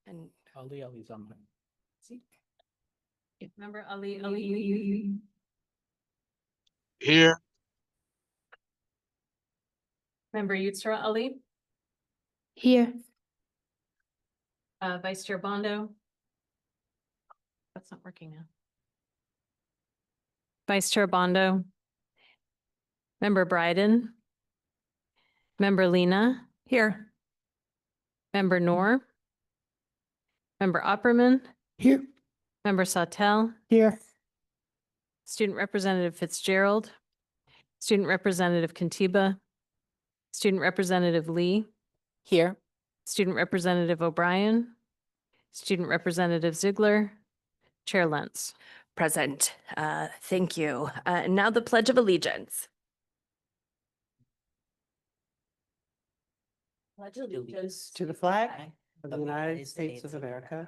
And Ali's on. see, member Ali. Here. Member Yutsra Ali, Here. Vice Chair Bondo. That's not working now. Vice Chair Bondo. Member Bryden. Member Lena. Here. Member Noor. Member Opperman. Here. Member Sautel. Here. Student Representative Fitzgerald. Student Representative Kantiba. Student Representative Lee. Here. Student Representative O'Brien. Student Representative Ziegler. Chair Lentz. Present. Thank you. And now the Pledge of Allegiance. Pledge allegiance to the flag of the United States of America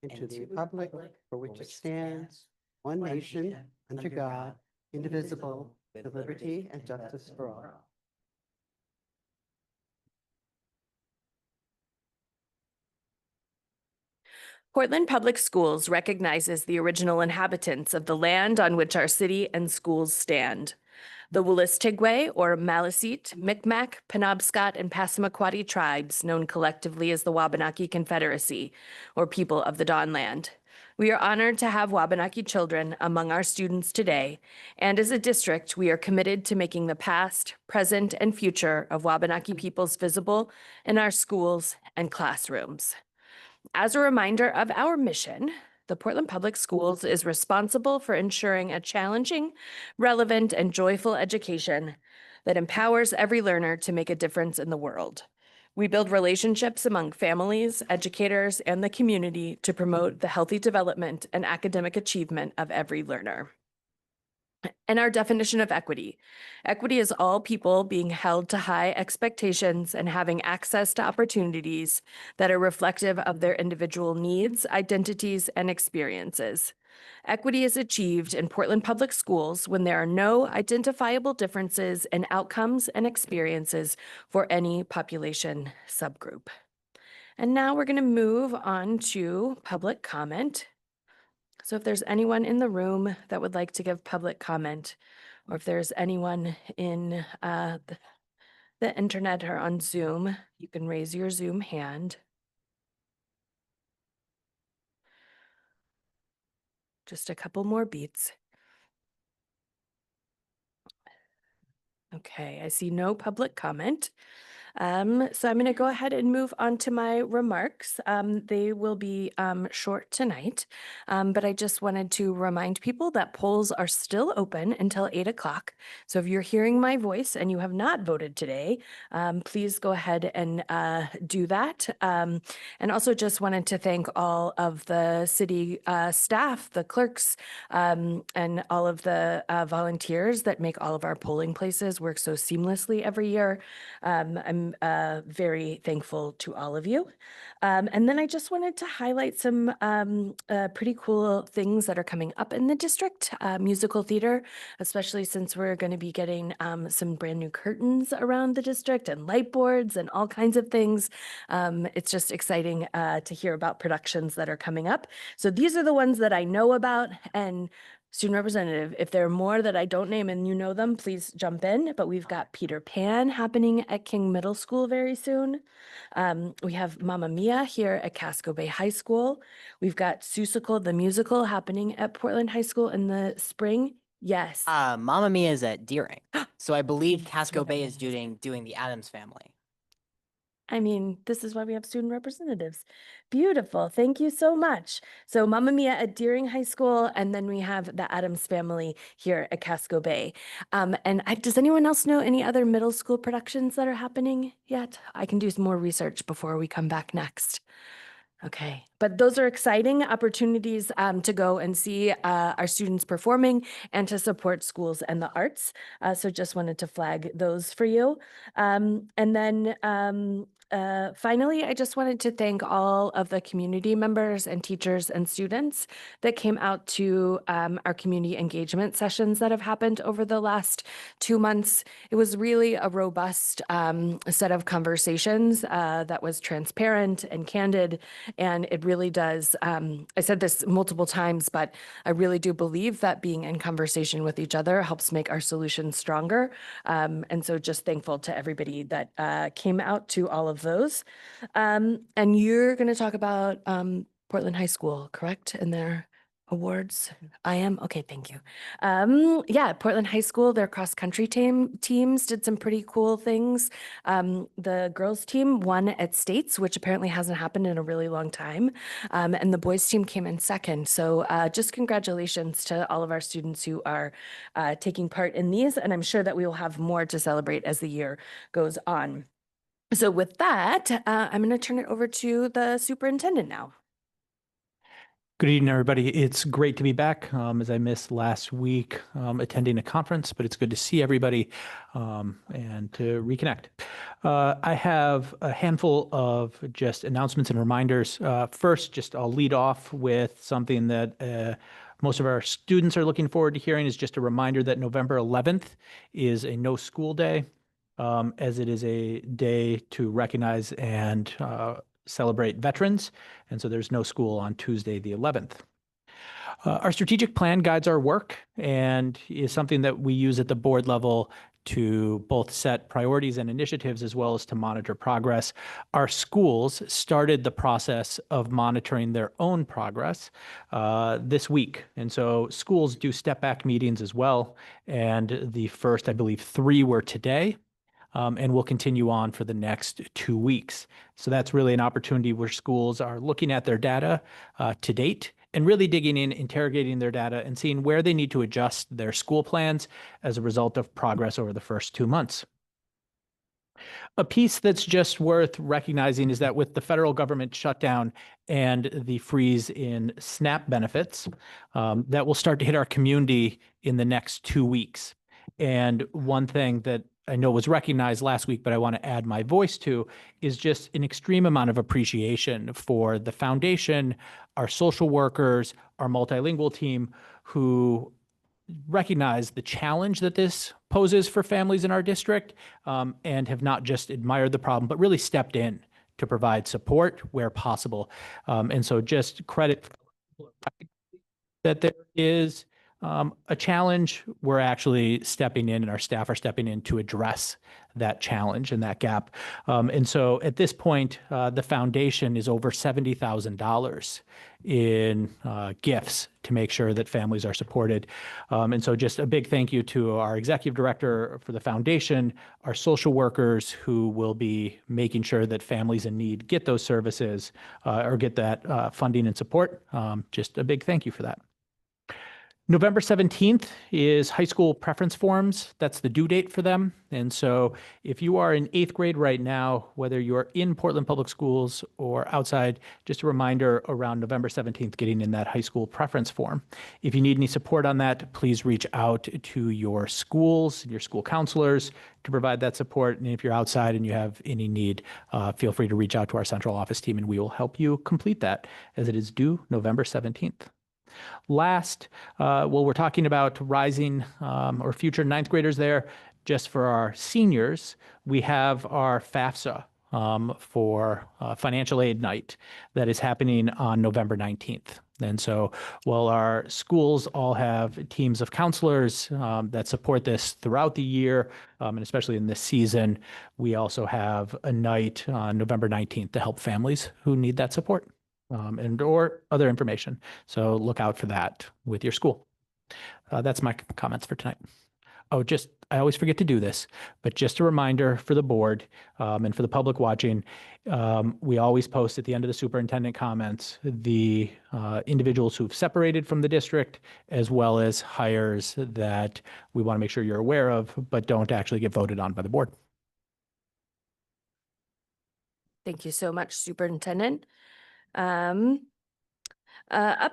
and to the republic for which it stands, one nation, under God, indivisible, with liberty and justice for all. Portland Public Schools recognizes the original inhabitants of the land on which our city and schools stand. The Wolastoqey, or Maliseet, Micmac, Penobscot, and Passamaquoddy tribes, known collectively as the Wabanaki Confederacy, or people of the Dawnland. We are honored to have Wabanaki children among our students today, and as a district, we are committed to making the past, present, and future of Wabanaki peoples visible in our schools and classrooms. As a reminder of our mission, the Portland Public Schools is responsible for ensuring a challenging, relevant, and joyful education that empowers every learner to make a difference in the world. We build relationships among families, educators, and the community to promote the healthy development and academic achievement of every learner. And our definition of equity. Equity is all people being held to high expectations and having access to opportunities that are reflective of their individual needs, identities, and experiences. Equity is achieved in Portland Public Schools when there are no identifiable differences in outcomes and experiences for any population subgroup. And now we're going to move on to public comment. So if there's anyone in the room that would like to give public comment, or if there's anyone in the internet or on Zoom, you can raise your Zoom hand. Just a couple more beats. Okay, I see no public comment. So I'm going to go ahead and move on to my remarks. They will be short tonight, but I just wanted to remind people that polls are still open until 8 o'clock. So if you're hearing my voice and you have not voted today, please go ahead and do that. And also just wanted to thank all of the city staff, the clerks, and all of the volunteers that make all of our polling places work so seamlessly every year. I'm very thankful to all of you. And then I just wanted to highlight some pretty cool things that are coming up in the district. Musical theater, especially since we're going to be getting some brand new curtains around the district and light boards and all kinds of things. It's just exciting to hear about productions that are coming up. So these are the ones that I know about, and Student Representative, if there are more that I don't name and you know them, please jump in. But we've got Peter Pan happening at King Middle School very soon. We have Mamma Mia here at Casco Bay High School. We've got Seussical the Musical happening at Portland High School in the spring. Yes. Mamma Mia is at Deering. So I believe Casco Bay is doing the Addams Family. I mean, this is why we have student representatives. Beautiful. Thank you so much. So Mamma Mia at Deering High School, and then we have the Addams Family here at Casco Bay. Does anyone else know any other middle school productions that are happening yet? I can do some more research before we come back next. Okay, but those are exciting opportunities to go and see our students performing and to support schools and the arts. So just wanted to flag those for you. And then Finally, I just wanted to thank all of the community members and teachers and students that came out to our community engagement sessions that have happened over the last 2 months. It was really a robust set of conversations that was transparent and candid, and it really does. I said this multiple times, but I really do believe that being in conversation with each other helps make our solutions stronger. And so just thankful to everybody that came out to all of those. And you're going to talk about Portland High School, correct? And their awards. I am. Okay, thank you. Yeah, Portland High School, their cross country teams did some pretty cool things. The girls team won at states, which apparently hasn't happened in a really long time. And the boys team came in second. So just congratulations to all of our students who are taking part in these. And I'm sure that we will have more to celebrate as the year goes on. So with that, I'm going to turn it over to the superintendent now. Good evening, everybody. It's great to be back, as I missed last week attending a conference, but it's good to see everybody and to reconnect. I have a handful of just announcements and reminders. First, just I'll lead off with something that most of our students are looking forward to hearing, is just a reminder that November 11th is a no school day, as it is a day to recognize and celebrate veterans. And so there's no school on Tuesday, the 11th. Our strategic plan guides our work and is something that we use at the board level to both set priorities and initiatives, as well as to monitor progress. Our schools started the process of monitoring their own progress this week. And so schools do step back meetings as well. And the first, I believe, 3 were today. And we'll continue on for the next 2 weeks. So that's really an opportunity where schools are looking at their data to date and really digging in, interrogating their data, and seeing where they need to adjust their school plans as a result of progress over the first 2 months. A piece that's just worth recognizing is that with the federal government shutdown and the freeze in SNAP benefits, that will start to hit our community in the next 2 weeks. And one thing that I know was recognized last week, but I want to add my voice to, is just an extreme amount of appreciation for the foundation, our social workers, our multilingual team, who recognize the challenge that this poses for families in our district, and have not just admired the problem, but really stepped in to provide support where possible. And so just credit that there is a challenge. We're actually stepping in, and our staff are stepping in to address that challenge and that gap. And so at this point, the foundation is over $70,000 in gifts to make sure that families are supported. And so just a big thank you to our executive director for the foundation, our social workers who will be making sure that families in need get those services or get that funding and support. Just a big thank you for that. November 17th is high school preference forms. That's the due date for them. And so if you are in 8th grade right now, whether you're in Portland Public Schools or outside, just a reminder around November 17th, getting in that high school preference form. If you need any support on that, please reach out to your schools, your school counselors to provide that support. And if you're outside and you have any need, feel free to reach out to our central office team and we will help you complete that, as it is due November 17th. Last, well, we're talking about rising or future 9th graders there. Just for our seniors, we have our FAFSA for financial aid night that is happening on November 19th. And so while our schools all have teams of counselors that support this throughout the year, and especially in this season, we also have a night on November 19th to help families who need that support. And or other information. So look out for that with your school. That's my comments for tonight. Oh, I always forget to do this, but just a reminder for the board and for the public watching, we always post at the end of the superintendent comments the individuals who've separated from the district, as well as hires that we want to make sure you're aware of, but don't actually get voted on by the board. Thank you so much, Superintendent. Up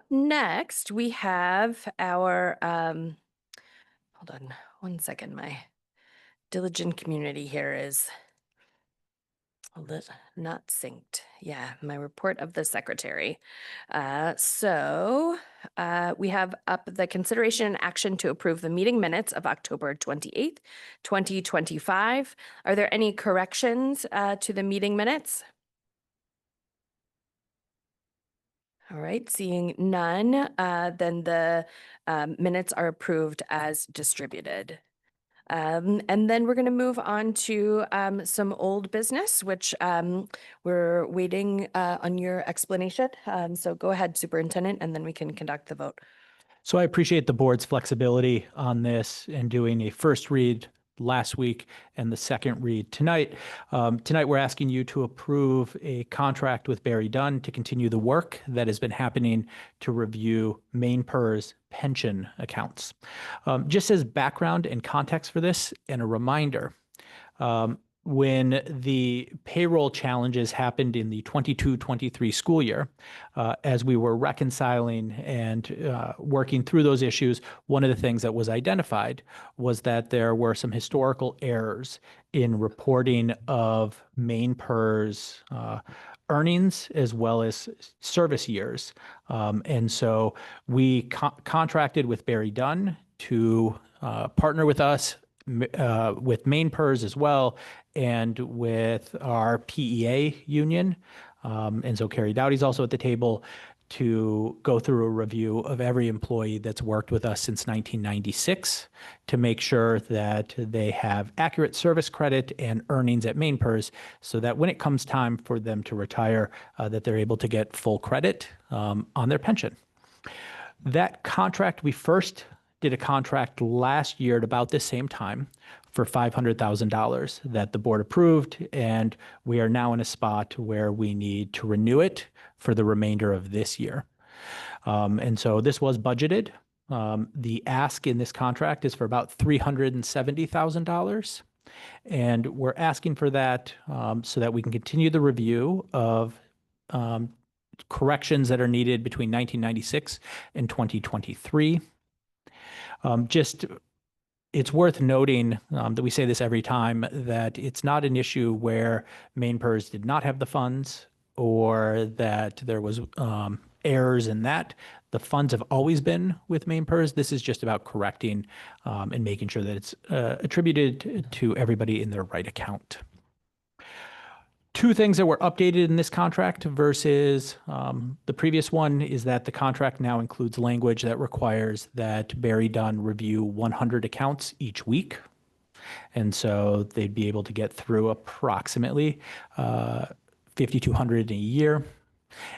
next, we have our, hold on one second, my diligent community here is Hold it, not synced. Yeah, my report of the secretary. We have up the consideration and action to approve the meeting minutes of October 28th, 2025. Are there any corrections to the meeting minutes? All right, seeing none, then the minutes are approved as distributed. And then we're going to move on to some old business, which we're waiting on your explanation. So go ahead, Superintendent, and then we can conduct the vote. So I appreciate the board's flexibility on this and doing a first read last week and the second read tonight. Tonight, we're asking you to approve a contract with BerryDunn to continue the work that has been happening to review Maine PERS pension accounts. Just as background and context for this and a reminder, when the payroll challenges happened in the 22-23 school year, as we were reconciling and working through those issues, one of the things that was identified was that there were some historical errors in reporting of Maine PERS earnings as well as service years. And so we contracted with BerryDunn to partner with us with Maine PERS as well, and with our PEA union. And so Carrie Dowdy's also at the table to go through a review of every employee that's worked with us since 1996 to make sure that they have accurate service credit and earnings at Maine PERS so that when it comes time for them to retire, that they're able to get full credit on their pension. That contract, we first did a contract last year at about the same time for $500,000 that the board approved, and we are now in a spot where we need to renew it for the remainder of this year. And so this was budgeted. The ask in this contract is for about $370,000, and we're asking for that so that we can continue the review of corrections that are needed between 1996 and 2023. It's worth noting that we say this every time, that it's not an issue where Maine PERS did not have the funds or that there was errors in that. The funds have always been with Maine PERS. This is just about correcting and making sure that it's attributed to everybody in their right account. Two things that were updated in this contract versus the previous one is that the contract now includes language that requires that BerryDunn review 100 accounts each week. And so they'd be able to get through approximately 5,200 a year.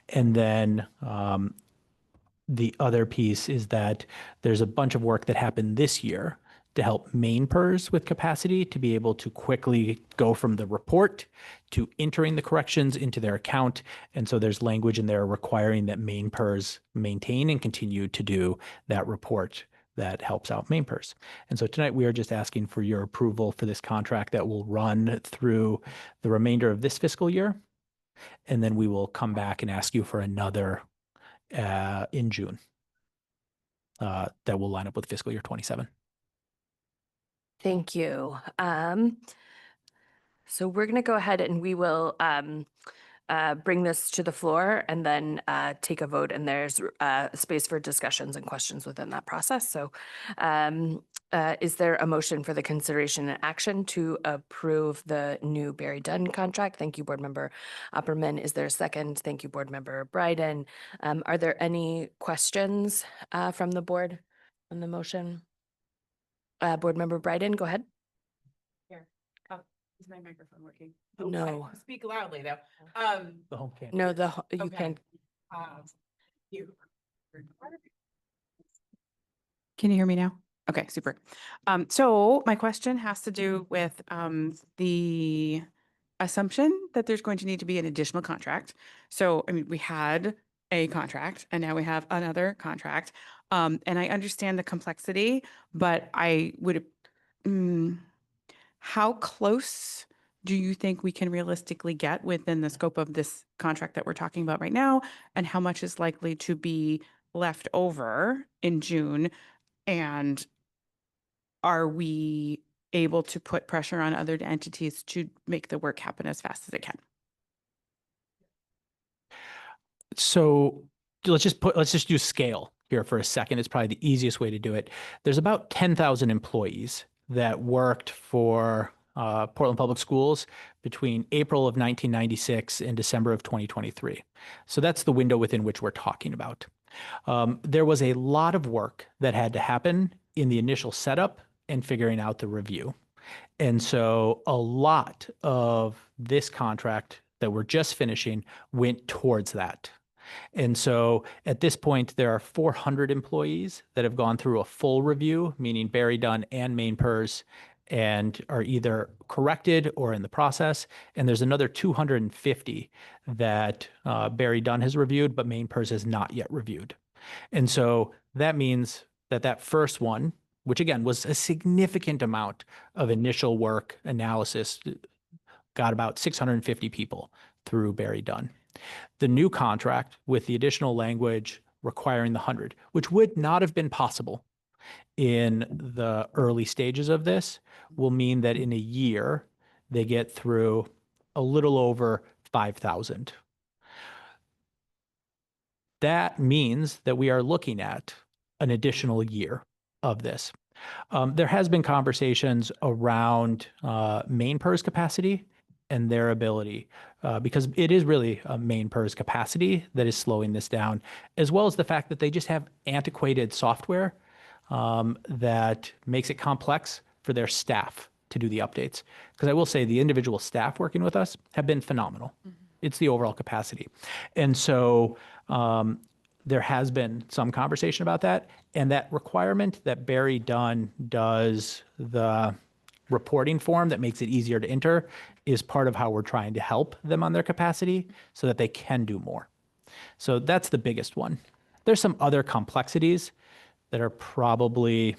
And then the other piece is that there's a bunch of work that happened this year to help Maine PERS with capacity to be able to quickly go from the report to entering the corrections into their account. And so there's language in there requiring that Maine PERS maintain and continue to do that report that helps out Maine PERS. And so tonight we are just asking for your approval for this contract that will run through the remainder of this fiscal year. And then we will come back and ask you for another in June that will line up with fiscal year 27. Thank you. So we're going to go ahead and we will bring this to the floor and then take a vote, and there's space for discussions and questions within that process. So is there a motion for the consideration and action to approve the new BerryDunn contract? Thank you, Board Member Opperman. Is there a second? Thank you, Board Member BerryDunn. Are there any questions from the board on the motion? Board Member BerryDunn, go ahead. Here. Is my microphone working? No. Speak loudly though. The home camp. No, you Okay. can. You. Can you hear me now? Okay, super. So my question has to do with the assumption that there's going to need to be an additional contract. So, I mean, we had a contract and now we have another contract. And I understand the complexity, but I would, how close do you think we can realistically get within the scope of this contract that we're talking about right now? And how much is likely to be left over in June? And are we able to put pressure on other entities to make the work happen as fast as it can. So let's just use scale here for a second. It's probably the easiest way to do it. There's about 10,000 employees that worked for Portland Public Schools between April of 1996 and December of 2023. So that's the window within which we're talking about. There was a lot of work that had to happen in the initial setup and figuring out the review. And so a lot of this contract that we're just finishing went towards that. And so at this point, there are 400 employees that have gone through a full review, meaning BerryDunn and main PERS, and are either corrected or in the process. And there's another 250 that BerryDunn has reviewed, but main PERS has not yet reviewed. And so that means that that first one, which again was a significant amount of initial work analysis, got about 650 people through BerryDunn. The new contract with the additional language requiring the 100, which would not have been possible in the early stages of this, will mean that in a year, they get through a little over 5,000. That means that we are looking at an additional year of this. There has been conversations around main PERS capacity and their ability, because it is really a main PERS capacity that is slowing this down, as well as the fact that they just have antiquated software that makes it complex for their staff to do the updates. Because I will say the individual staff working with us have been phenomenal. It's the overall capacity. And so there has been some conversation about that. And that requirement that BerryDunn does the reporting form that makes it easier to enter is part of how we're trying to help them on their capacity so that they can do more. So that's the biggest one. There's some other complexities that are probably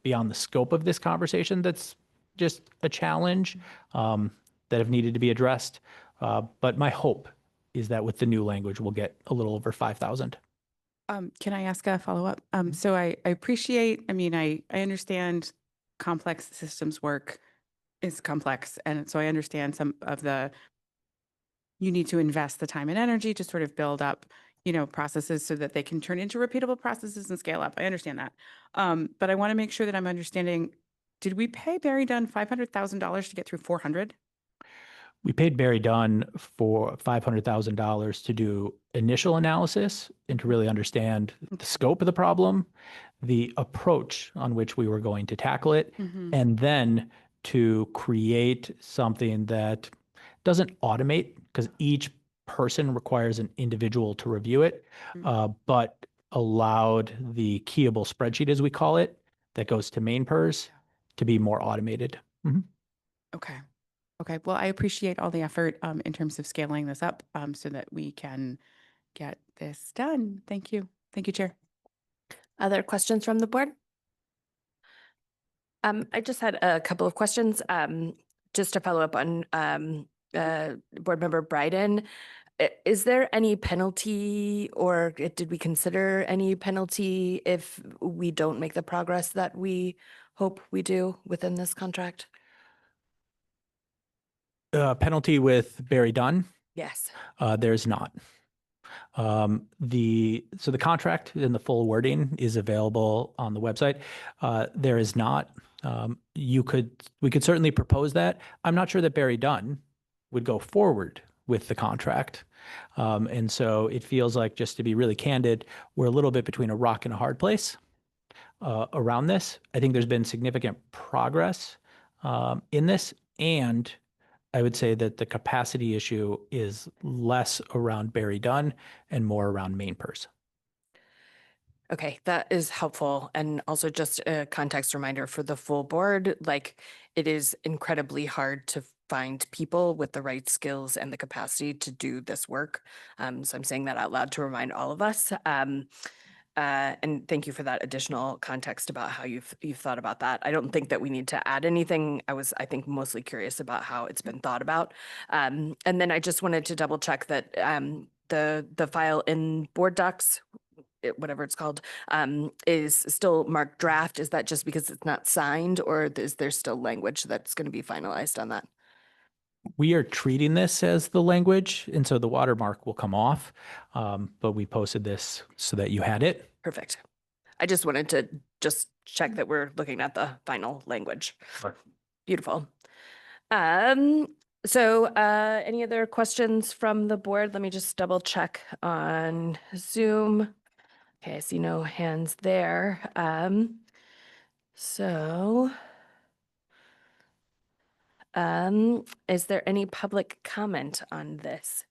beyond the scope of this conversation that's just a challenge that have needed to be addressed. But my hope is that with the new language, we'll get a little over 5,000. Can I ask a follow-up? So I appreciate, I understand complex systems work is complex. And so I understand some of you need to invest the time and energy to sort of build up, processes so that they can turn into repeatable processes and scale up. I understand that. But I want to make sure that I'm understanding, did we pay BerryDunn $500,000 to get through 400? We paid BerryDunn for $500,000 to do initial analysis and to really understand the scope of the problem, the approach on which we were going to tackle it, and then to create something that doesn't automate, because each person requires an individual to review it, but allowed the keyable spreadsheet, as we call it, that goes to main PERS to be more automated. Okay. Okay. Well, I appreciate all the effort in terms of scaling this up so that we can get this done. Thank you. Thank you, Chair. Other questions from the board? I just had a couple of questions, just to follow up on Board Member BerryDunn. Is there any penalty, or did we consider any penalty if we don't make the progress that we hope we do within this contract? Penalty with BerryDunn? Yes. There's not. So the contract and the full wording is available on the website. There is not. We could certainly propose that. I'm not sure that BerryDunn would go forward with the contract. And so it feels like, just to be really candid, we're a little bit between a rock and a hard place around this. I think there's been significant progress in this, and I would say that the capacity issue is less around BerryDunn and more around main PERS. Okay, that is helpful. And also just a context reminder for the full board, like, it is incredibly hard to find people with the right skills and the capacity to do this work. So I'm saying that out loud to remind all of us. And thank you for that additional context about how you've thought about that. I don't think that we need to add anything. I think, mostly curious about how it's been thought about. And then I just wanted to double check that the file in board docs whatever it's called, is still marked draft. Is that just because it's not signed, or is there still language that's going to be finalized on that? We are treating this as the language, and so the watermark will come off. But we posted this so that you had it. Perfect. I just wanted to just check that we're looking at the final language. Beautiful. So any other questions from the board? Let me just double check on Zoom. Okay, I see no hands there. So is there any public comment on this?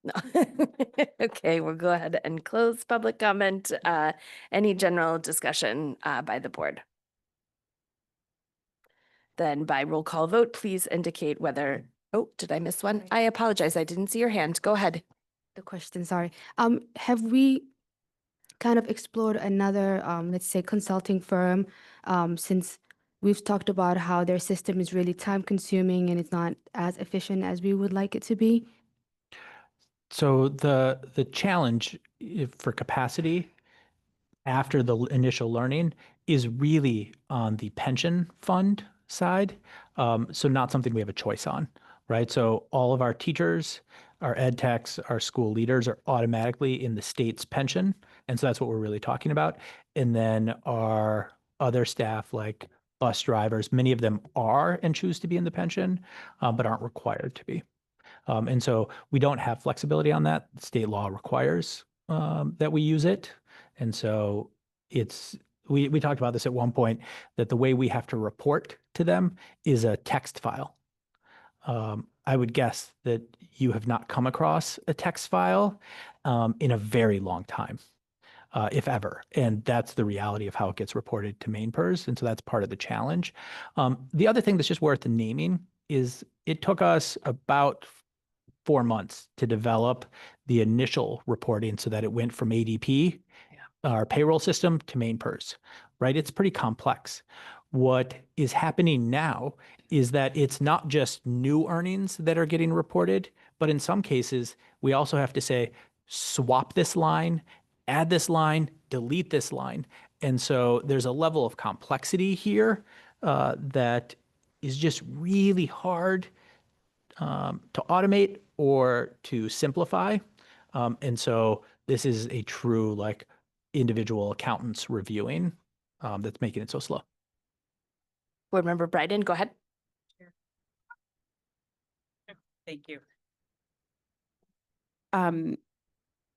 No. Okay, we'll go ahead and close public comment. Any general discussion by the board? Then by roll call vote, please indicate whether, oh, did I miss one? I apologize. I didn't see your hand. Go ahead. The question, sorry. Have we kind of explored another, let's say, consulting firm, since we've talked about how their system is really time consuming and it's not as efficient as we would like it to be? So the challenge for capacity after the initial learning is really on the pension fund side. So not something we have a choice on, right? So all of our teachers, our ed techs, our school leaders are automatically in the state's pension. And so that's what we're really talking about. And then our other staff, like bus drivers, many of them are and choose to be in the pension, but aren't required to be. And so we don't have flexibility on that. State law requires that we use it. And so we talked about this at one point, that the way we have to report to them is a text file. I would guess that you have not come across a text file in a very long time, if ever. And that's the reality of how it gets reported to MainPERS. And so that's part of the challenge. The other thing that's just worth naming is it took us about 4 months to develop the initial reporting so that it went from ADP, our payroll system, to MainPERS, right? It's pretty complex. What is happening now is that it's not just new earnings that are getting reported, but in some cases, we also have to say, swap this line, add this line, delete this line. And so there's a level of complexity here that is just really hard to automate or to simplify. And so this is a true like individual accountants reviewing that's making it so slow. Board Member Bryden, go ahead. Thank you.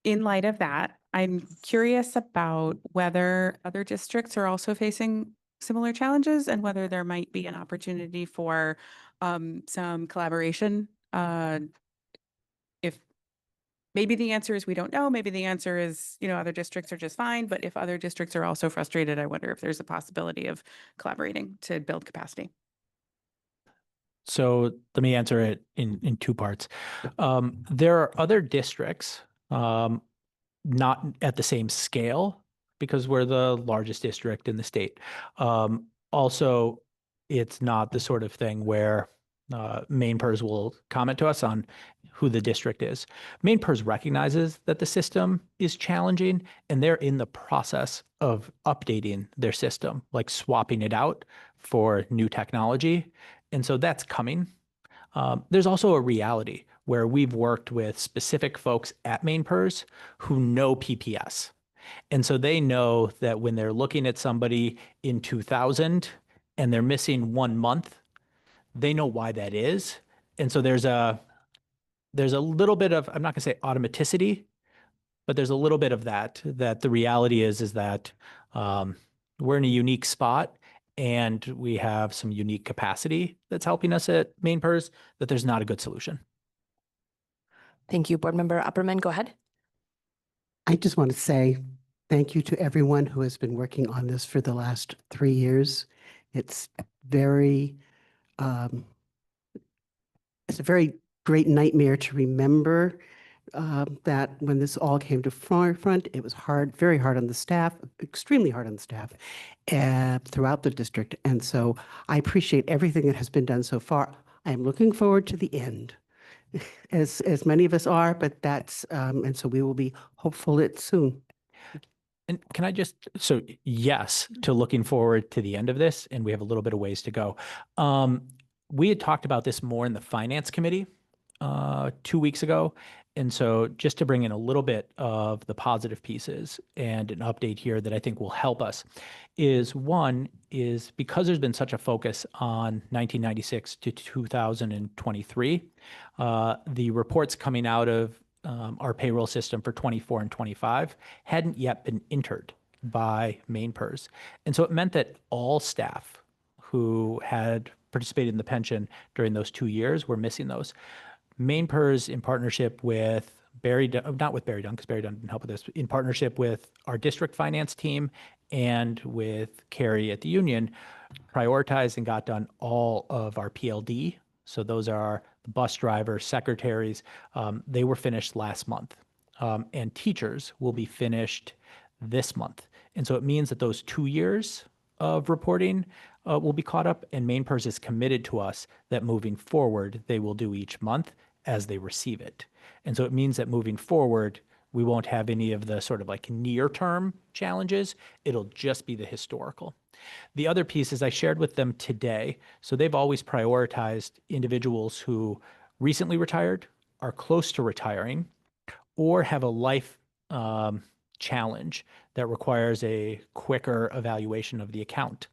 In light of that, I'm curious about whether other districts are also facing similar challenges and whether there might be an opportunity for some collaboration. If maybe the answer is we don't know, maybe the answer is, other districts are just fine, but if other districts are also frustrated, I wonder if there's a possibility of collaborating to build capacity. So let me answer it in 2 parts. There are other districts, not at the same scale because we're the largest district in the state. Also, it's not the sort of thing where MainPERS will comment to us on who the district is. MainPERS recognizes that the system is challenging, and they're in the process of updating their system, like swapping it out for new technology. And so that's coming. There's also a reality where we've worked with specific folks at MainPERS who know PPS. And so they know that when they're looking at somebody in 2000 and they're missing 1 month, they know why that is. And so there's a little bit of, I'm not gonna say automaticity, but there's a little bit of that the reality is that we're in a unique spot and we have some unique capacity that's helping us at MainPERS, that there's not a good solution. Thank you. Board Member Opperman, go ahead. I just want to say thank you to everyone who has been working on this for the last 3 years. It's it's a very great nightmare to remember that when this all came to front, it was hard, very hard on the staff, extremely hard on the staff throughout the district. And so I appreciate everything that has been done so far. I am looking forward to the end. as many of us are, but that's, and so we will be hopeful it's soon. And can I just, so yes, to looking forward to the end of this, and we have a little bit of ways to go. We had talked about this more in the finance committee 2 weeks ago. And so just to bring in a little bit of the positive pieces and an update here that I think will help us is one is because there's been such a focus on 1996 to 2023, the reports coming out of our payroll system for 24 and 25 hadn't yet been entered by main PERS. And so it meant that all staff who had participated in the pension during those 2 years were missing those. Main PERS, in partnership with BerryDunn, not with BerryDunn, because BerryDunn didn't help with this, in partnership with our district finance team and with Carrie at the union, prioritized and got done all of our PLD. So those are the bus drivers, secretaries. They were finished last month. And teachers will be finished this month. And so it means that those 2 years of reporting will be caught up, and Main PERS is committed to us that moving forward, they will do each month as they receive it. And so it means that moving forward, we won't have any of the sort of like near-term challenges. It'll just be the historical. The other piece is I shared with them today. So they've always prioritized individuals who recently retired, are close to retiring, or have a life challenge that requires a quicker evaluation of the account.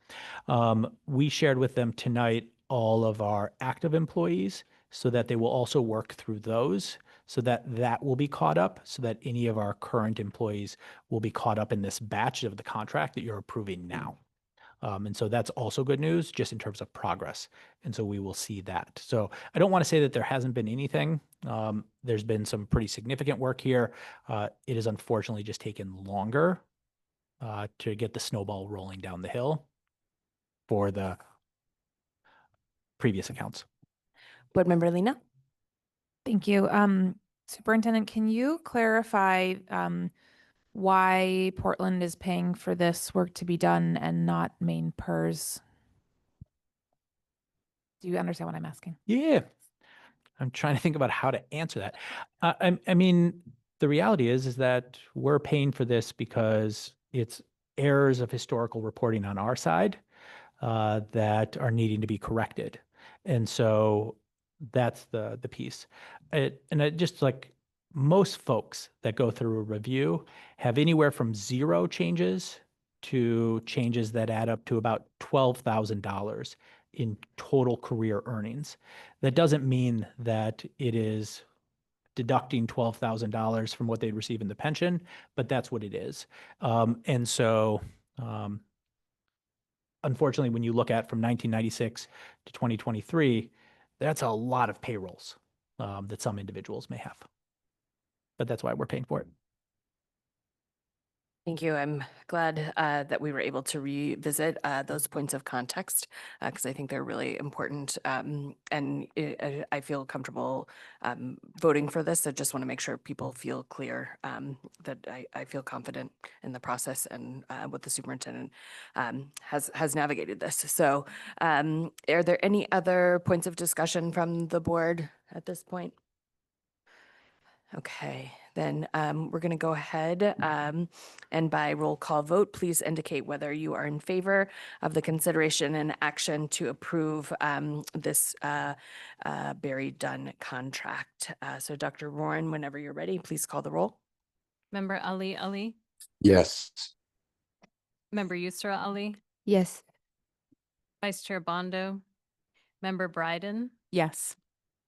We shared with them tonight all of our active employees so that they will also work through those so that that will be caught up so that any of our current employees will be caught up in this batch of the contract that you're approving now. And so that's also good news just in terms of progress. And so we will see that. So I don't want to say that there hasn't been anything. There's been some pretty significant work here. It has unfortunately just taken longer to get the snowball rolling down the hill for the previous accounts. Board Member Lena? Thank you. Superintendent, can you clarify why Portland is paying for this work to be done and not Main PERS? Do you understand what I'm asking? Yeah. I'm trying to think about how to answer that. I mean, the reality is that we're paying for this because it's errors of historical reporting on our side that are needing to be corrected. And so that's the piece. Just like most folks that go through a review have anywhere from 0 changes to changes that add up to about $12,000 in total career earnings. That doesn't mean that it is deducting $12,000 from what they'd receive in the pension, but that's what it is. And so, unfortunately, when you look at from 1996 to 2023, that's a lot of payrolls that some individuals may have. But that's why we're paying for it. Thank you. I'm glad that we were able to revisit those points of context because I think they're really important. And I feel comfortable voting for this. I just want to make sure people feel clear that I feel confident in the process and what the superintendent has navigated this. So are there any other points of discussion from the board at this point? Okay, then we're going to go ahead and by roll call vote, please indicate whether you are in favor of the consideration and action to approve this BerryDunn contract. So Dr. Warren, whenever you're ready, please call the roll. Member Ali? Yes. Member Yusra Ali? Yes. Vice Chair Bondo? Member Bryden? Yes.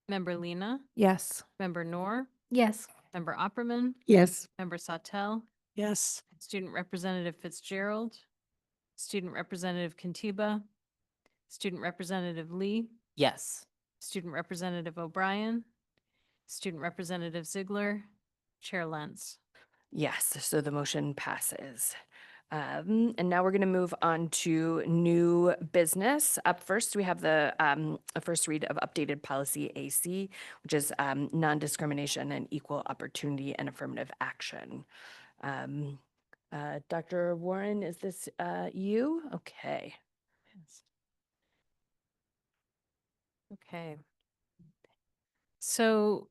Member Lena? Yes. Member Noor? Yes. Member Opperman? Yes. Member Sautel? Yes. Student Representative Fitzgerald? Student Representative Kantiba? Student Representative Lee? Yes. Student Representative O'Brien? Student Representative Ziegler? Chair Lentz? Yes, so the motion passes. And now we're going to move on to new business. Up first, we have the first read of updated policy AC, which is non-discrimination and equal opportunity and affirmative action. Dr. Warren, is this you? Okay. Okay. So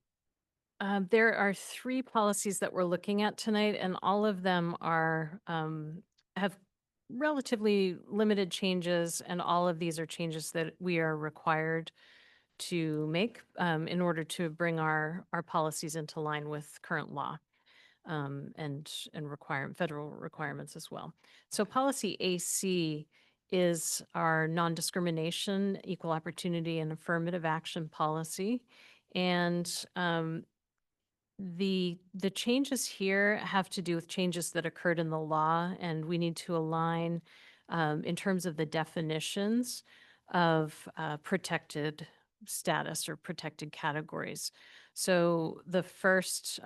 there are three policies that we're looking at tonight, and all of them are have relatively limited changes, and all of these are changes that we are required to make in order to bring our policies into line with current law and federal requirements as well. So policy AC is our non-discrimination, equal opportunity, and affirmative action policy. And the changes here have to do with changes that occurred in the law, and we need to align in terms of the definitions of protected status or protected categories. So the first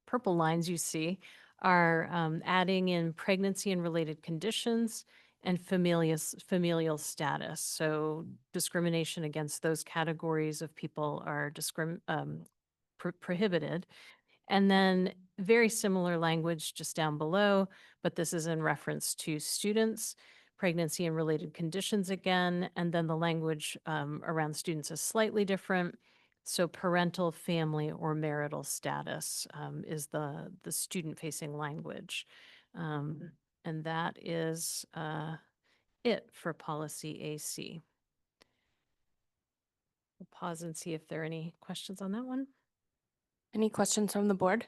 purple lines you see are adding in pregnancy and related conditions and familial status. So discrimination against those categories of people are prohibited. And then very similar language just down below, but this is in reference to students, pregnancy and related conditions again, and then the language around students is slightly different. So parental, family, or marital status is the student-facing language. And that is it for policy AC. We'll pause and see if there are any questions on that one. Any questions from the board?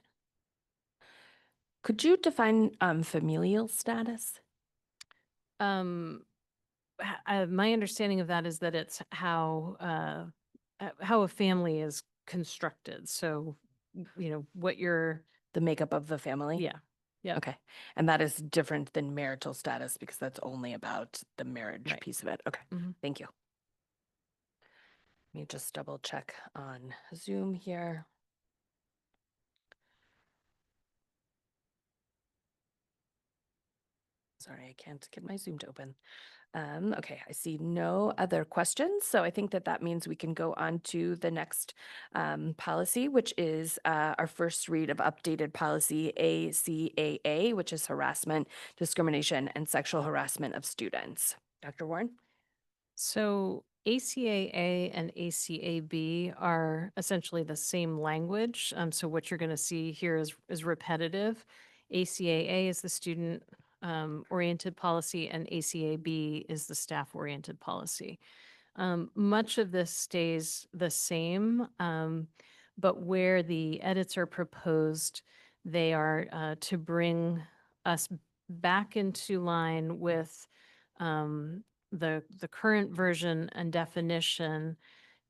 Could you define familial status? My understanding of that is that it's how a family is constructed. So, what you're, The makeup of the family? yeah. Yeah. Okay. And that is different than marital status because that's only about the marriage Right. piece of it. Okay. Mhm. Thank you. Let me just double check on Zoom here. Sorry, I can't get my Zoom to open. Okay, I see no other questions. So I think that means we can go on to the next policy, which is our first read of updated policy ACAA, which is harassment, discrimination, and sexual harassment of students. Dr. Warren? So ACAA and ACAB are essentially the same language. So what you're going to see here is repetitive. ACAA is the student oriented policy, and ACAB is the staff oriented policy. Much of this stays the same, but where the edits are proposed, they are to bring us back into line with the current version and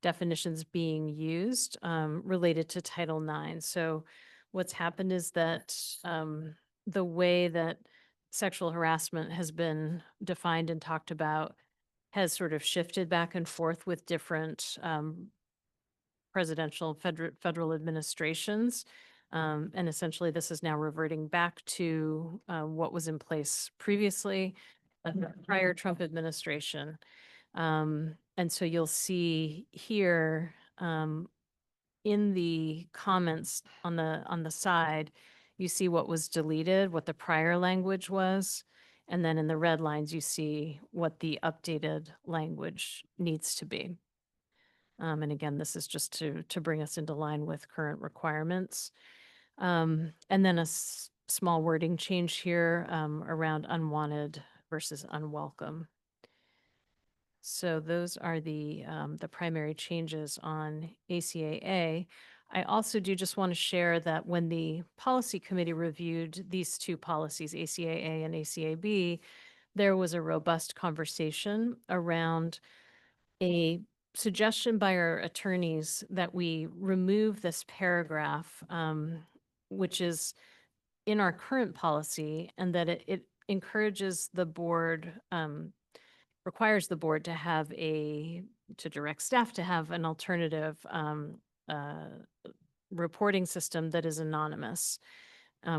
definitions being used related to Title IX. So what's happened is that the way that sexual harassment has been defined and talked about has sort of shifted back and forth with different presidential federal administrations. And essentially, this is now reverting back to what was in place previously, the prior Trump administration. And so you'll see here in the comments on the side, you see what was deleted, what the prior language was. And then in the red lines, you see what the updated language needs to be. And again, this is just to bring us into line with current requirements. And then a small wording change here around unwanted versus unwelcome. So those are the primary changes on ACAA. I also do just want to share that when the policy committee reviewed these two policies, ACAA and ACAB, there was a robust conversation around a suggestion by our attorneys that we remove this paragraph, which is in our current policy, and that it encourages the board, requires the board to direct staff to have an alternative reporting system that is anonymous.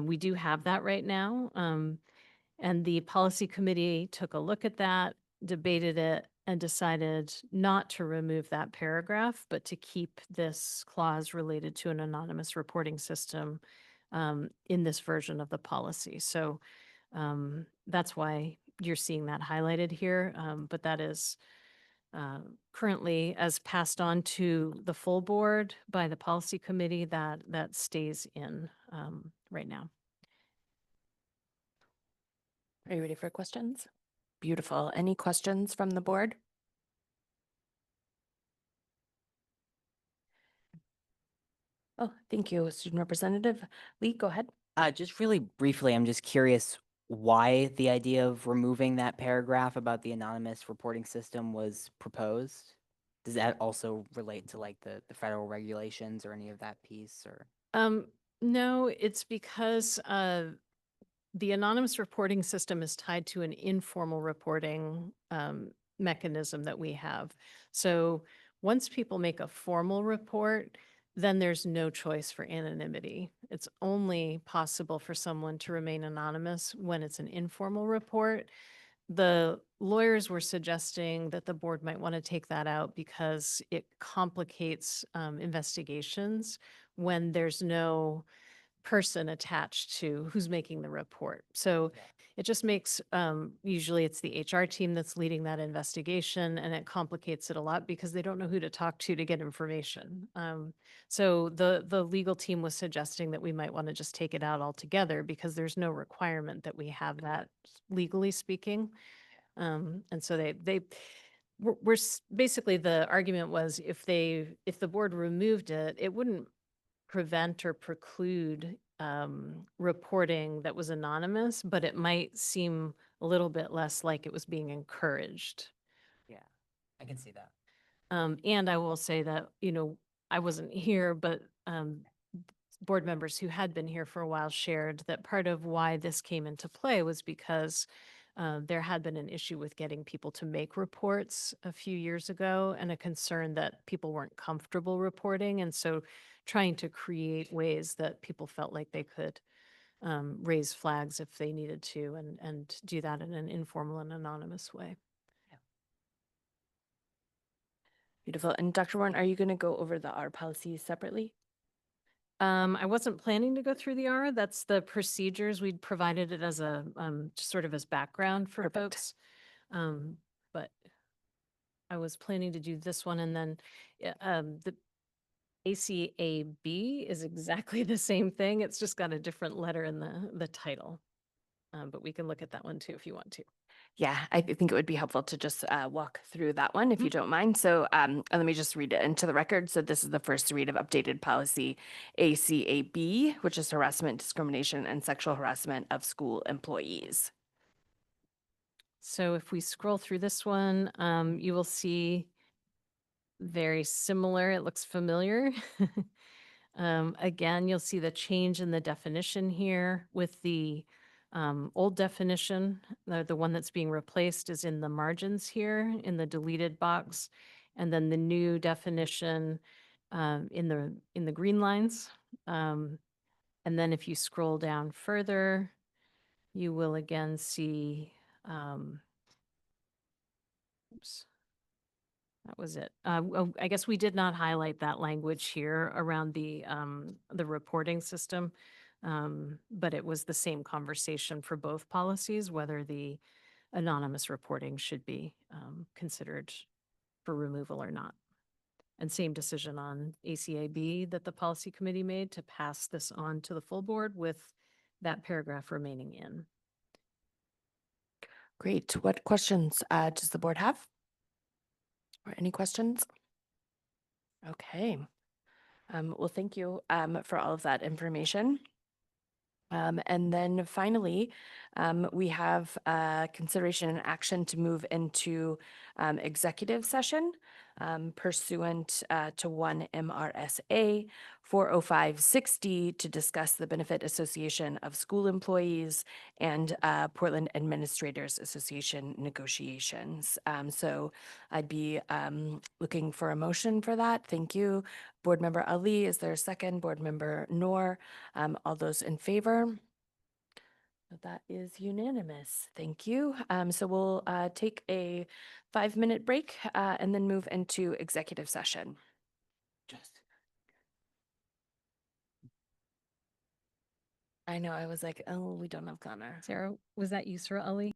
We do have that right now. And the policy committee took a look at that, debated it, and decided not to remove that paragraph, but to keep this clause related to an anonymous reporting system in this version of the policy. So that's why you're seeing that highlighted here. But that is currently, as passed on to the full board by the policy committee, that stays in right now. Are you ready for questions? Beautiful. Any questions from the board? Oh, thank you. Student Representative Lee, go ahead. Just really briefly, I'm just curious why the idea of removing that paragraph about the anonymous reporting system was proposed. Does that also relate to like the federal regulations or any of that piece or? No, it's because the anonymous reporting system is tied to an informal reporting mechanism that we have. So once people make a formal report, then there's no choice for anonymity. It's only possible for someone to remain anonymous when it's an informal report. The lawyers were suggesting that the board might want to take that out because it complicates investigations when there's no person attached to who's making the report. So it just makes, usually it's the HR team that's leading that investigation, and it complicates it a lot because they don't know who to talk to get information. So the legal team was suggesting that we might want to just take it out altogether because there's no requirement that we have that legally speaking. And so basically the argument was if the board removed it, it wouldn't prevent or preclude reporting that was anonymous, but it might seem a little bit less like it was being encouraged. Yeah, I can see that. And I will say that, I wasn't here, but board members who had been here for a while shared that part of why this came into play was because there had been an issue with getting people to make reports a few years ago and a concern that people weren't comfortable reporting. And so trying to create ways that people felt like they could raise flags if they needed to and do that in an informal and anonymous way. Beautiful. And Dr. Warren, are you going to go over the R policies separately? I wasn't planning to go through the R. That's the procedures. We'd provided it as a just sort of as background for Perfect. folks. But I was planning to do this one, and then the ACAB is exactly the same thing. It's just got a different letter in the title. But we can look at that one too if you want to. Yeah, I think it would be helpful to just walk through that one if you don't mind. So let me just read it into the record. So this is the first read of updated policy ACAB, which is harassment, discrimination, and sexual harassment of school employees. So if we scroll through this one, you will see very similar. It looks familiar. Again, you'll see the change in the definition here with the old definition. The one that's being replaced is in the margins here in the deleted box. And then the new definition in the green lines. And then if you scroll down further, you will again see, oops. That was it. I guess we did not highlight that language here around the reporting system. But it was the same conversation for both policies, whether the anonymous reporting should be considered for removal or not. And same decision on ACAB that the policy committee made to pass this on to the full board with that paragraph remaining in. Great. What questions does the board have? Or any questions? Okay. Well, thank you for all of that information. And then finally, we have consideration and action to move into executive session pursuant to 1 MRSA 40560 to discuss the Benefit Association of School Employees and Portland Administrators Association negotiations. So I'd be looking for a motion for that. Thank you. Board Member Ali, is there a second? Board Member Noor, all those in favor? That is unanimous. Thank you. So we'll take a 5-minute break and then move into executive session. I know, I was like, oh, we don't have Connor. Sarah, was that you, Sarah Ali?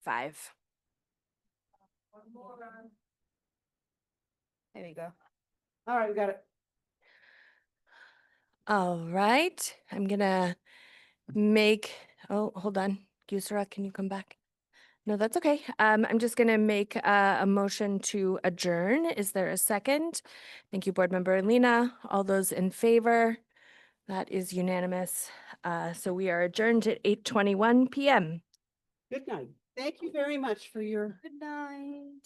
5. There we go. All right, we got it. All right, I'm gonna make, oh, hold on. Gusara, can you come back? No, that's okay. I'm just gonna make a motion to adjourn. Is there a second? Thank you, Board Member Lena. All those in favor? That is unanimous. So we are adjourned at 8:21 PM. Good night. Thank you very much for your Good night.